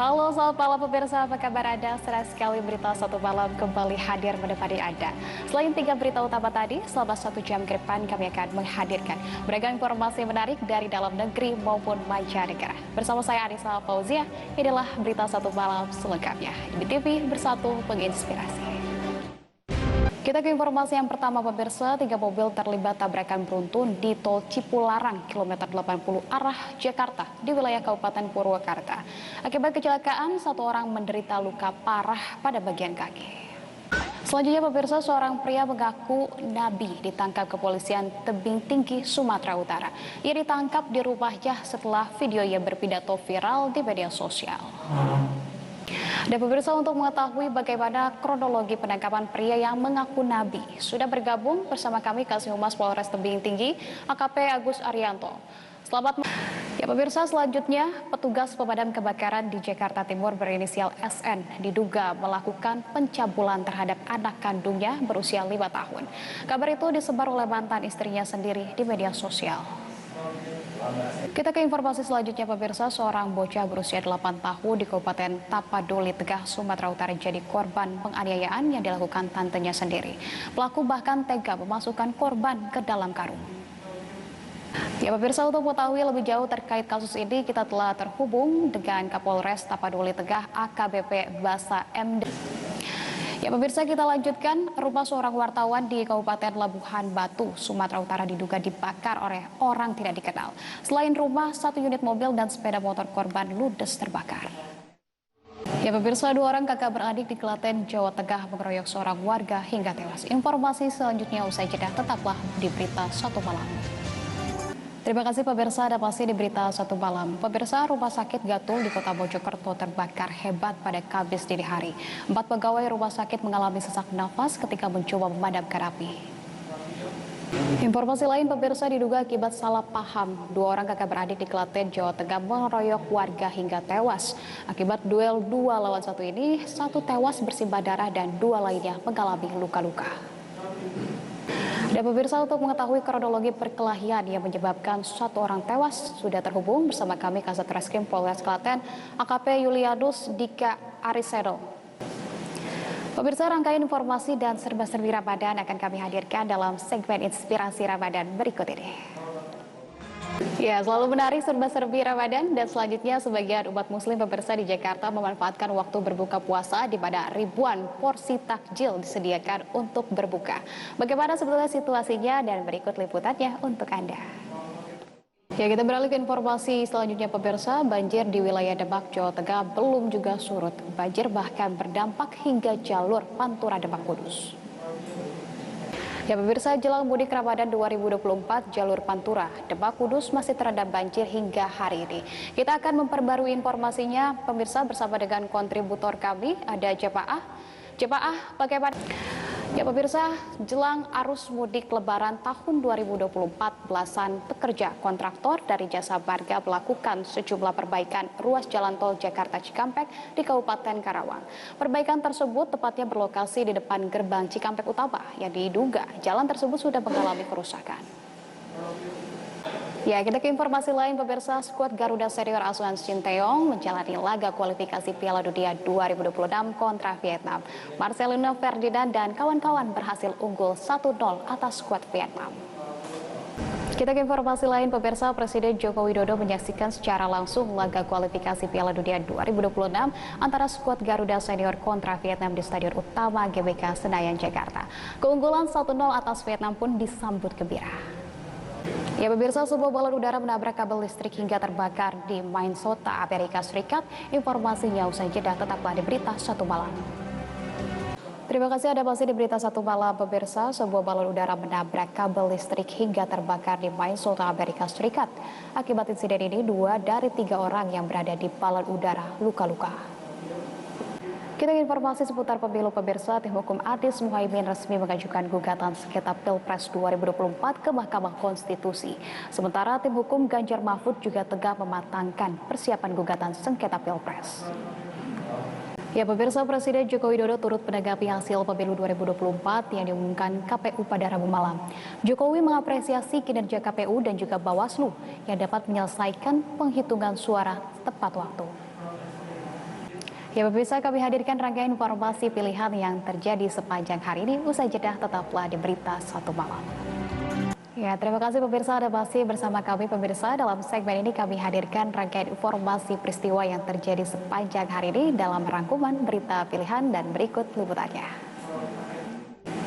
Halo, selamat malam pemirsa, apa kabar Anda? Senang sekali berita satu malam kembali hadir menemani Anda. Selain 3 berita utama tadi, selama 1 jam ke depan kami akan menghadirkan beragam informasi menarik dari dalam negeri maupun mancanegara. Bersama saya Anissa Fauzia, inilah berita satu malam selengkapnya. Di TV Bersatu Menginspirasi. Kita ke informasi yang pertama pemirsa, 3 mobil terlibat tabrakan beruntun di tol Cipularang, kilometer 80 arah Jakarta di wilayah Kabupaten Purwakarta. Akibat kecelakaan, 1 orang menderita luka parah pada bagian kaki. Selanjutnya pemirsa, seorang pria mengaku nabi ditangkap kepolisian Tebing Tinggi, Sumatera Utara. Ia ditangkap di rumahnya setelah videonya berpidato viral di media sosial. Dan pemirsa, untuk mengetahui bagaimana kronologi penangkapan pria yang mengaku nabi, sudah bergabung bersama kami Kasih Humas Polres Tebing Tinggi, AKP Agus Arianto. Selamat malam. Ya pemirsa, selanjutnya petugas pemadam kebakaran di Jakarta Timur berinisial SN diduga melakukan pencabulan terhadap anak kandungnya berusia 5 tahun. Kabar itu disebar oleh mantan istrinya sendiri di media sosial. Kita ke informasi selanjutnya pemirsa, seorang bocah berusia 8 tahun di Kabupaten Tapadoli, Tegah, Sumatera Utara jadi korban penganiayaan yang dilakukan tantenya sendiri. Pelaku bahkan tega memasukkan korban ke dalam karung. Ya pemirsa, untuk mengetahui lebih jauh terkait kasus ini, kita telah terhubung dengan Kapolres Tapadoli Tegah AKBP Basa MD. Ya pemirsa, kita lanjutkan. Rumah seorang wartawan di Kabupaten Labuhan Batu, Sumatera Utara diduga dibakar oleh orang tidak dikenal. Selain rumah, 1 unit mobil dan sepeda motor korban ludes terbakar. Ya pemirsa, 2 orang kakak beradik di Klaten, Jawa Tengah mengeroyok seorang warga hingga tewas. Informasi selanjutnya usai jeda, tetaplah di Berita Satu Malam. Terima kasih pemirsa, ada masih di Berita Satu Malam. Pemirsa, rumah sakit Gatul di Kota Mojokerto terbakar hebat pada Kamis dini hari. 4 pegawai rumah sakit mengalami sesak nafas ketika mencoba memadamkan api. Informasi lain pemirsa, diduga akibat salah paham, 2 orang kakak beradik di Klaten, Jawa Tengah mengeroyok warga hingga tewas. Akibat duel 2 lawan 1 ini, 1 tewas bersimbah darah dan 2 lainnya mengalami luka-luka. Dan pemirsa, untuk mengetahui kronologi perkelahian yang menyebabkan 1 orang tewas, sudah terhubung bersama kami Kasat Reskrim Polres Klaten, AKP Yulianus Dika Arisedo. Pemirsa, rangkaian informasi dan serba-serbi Ramadan akan kami hadirkan dalam segmen Inspirasi Ramadan berikut ini. Ya, selalu menarik serba-serbi Ramadan, dan selanjutnya sebagian umat muslim pemirsa di Jakarta memanfaatkan waktu berbuka puasa di mana ribuan porsi takjil disediakan untuk berbuka. Bagaimana sebetulnya situasinya, dan berikut liputannya untuk Anda. Ya, kita beralih ke informasi selanjutnya pemirsa, banjir di wilayah Demak, Jawa Tengah belum juga surut. Banjir bahkan berdampak hingga jalur Pantura Demak Kudus. Ya pemirsa, jelang mudik Ramadan 2024, jalur Pantura Demak Kudus masih terendam banjir hingga hari ini. Kita akan memperbarui informasinya pemirsa bersama dengan kontributor kami, ada Jemaah bagaimana? Ya pemirsa, jelang arus mudik Lebaran tahun 2024, belasan pekerja kontraktor dari Jasa Marga melakukan sejumlah perbaikan ruas jalan tol Jakarta Cikampek di Kabupaten Karawang. Perbaikan tersebut tepatnya berlokasi di depan gerbang Cikampek Utama yang diduga jalan tersebut sudah mengalami kerusakan. Ya, kita ke informasi lain pemirsa, skuad Garuda Senior asuhan Shin Tae-yong menjalani laga kualifikasi Piala Dunia 2026 kontra Vietnam. Marcelino Ferdinand dan kawan-kawan berhasil unggul 1-0 atas skuad Vietnam. Kita ke informasi lain pemirsa, Presiden Joko Widodo menyaksikan secara langsung laga kualifikasi Piala Dunia 2026 antara skuad Garuda Senior kontra Vietnam di Stadion Utama GBK Senayan, Jakarta. Keunggulan 1-0 atas Vietnam pun disambut gembira. Ya pemirsa, sebuah balon udara menabrak kabel listrik hingga terbakar di Minnesota, Amerika Serikat. Informasinya usai jeda, tetaplah di Berita Satu Malam. Terima kasih Anda masih di Berita Satu Malam pemirsa. Sebuah balon udara menabrak kabel listrik hingga terbakar di Minnesota, Amerika Serikat. Akibat insiden ini, 2 dari 3 orang yang berada di balon udara luka-luka. Kita informasi seputar pemilu pemirsa, tim hukum Anies Muhaimin resmi mengajukan gugatan sengketa Pilpres 2024 ke Mahkamah Konstitusi. Sementara tim hukum Ganjar Mahfud juga tengah mematangkan persiapan gugatan sengketa Pilpres. Ya pemirsa, Presiden Joko Widodo turut menanggapi hasil pemilu 2024 yang diumumkan KPU pada Rabu malam. Jokowi mengapresiasi kinerja KPU dan juga Bawaslu yang dapat menyelesaikan penghitungan suara tepat waktu. Ya pemirsa, kami hadirkan rangkaian informasi pilihan yang terjadi sepanjang hari ini. Usai jeda tetaplah di Berita Satu Malam. Ya, terima kasih pemirsa Anda masih bersama kami pemirsa. Dalam segmen ini kami hadirkan rangkaian informasi peristiwa yang terjadi sepanjang hari ini dalam rangkuman berita pilihan dan berikut liputannya.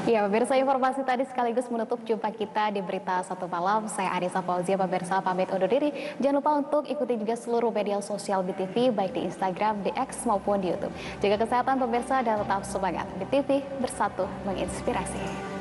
Ya, pemirsa, informasi tadi sekaligus menutup jumpa kita di Berita Satu Malam. Saya Anissa Fauzia, pemirsa pamit undur diri. Jangan lupa untuk ikuti juga seluruh media sosial BTV, baik di Instagram, di X maupun di YouTube. Jaga kesehatan pemirsa dan tetap semangat. BTV bersatu menginspirasi.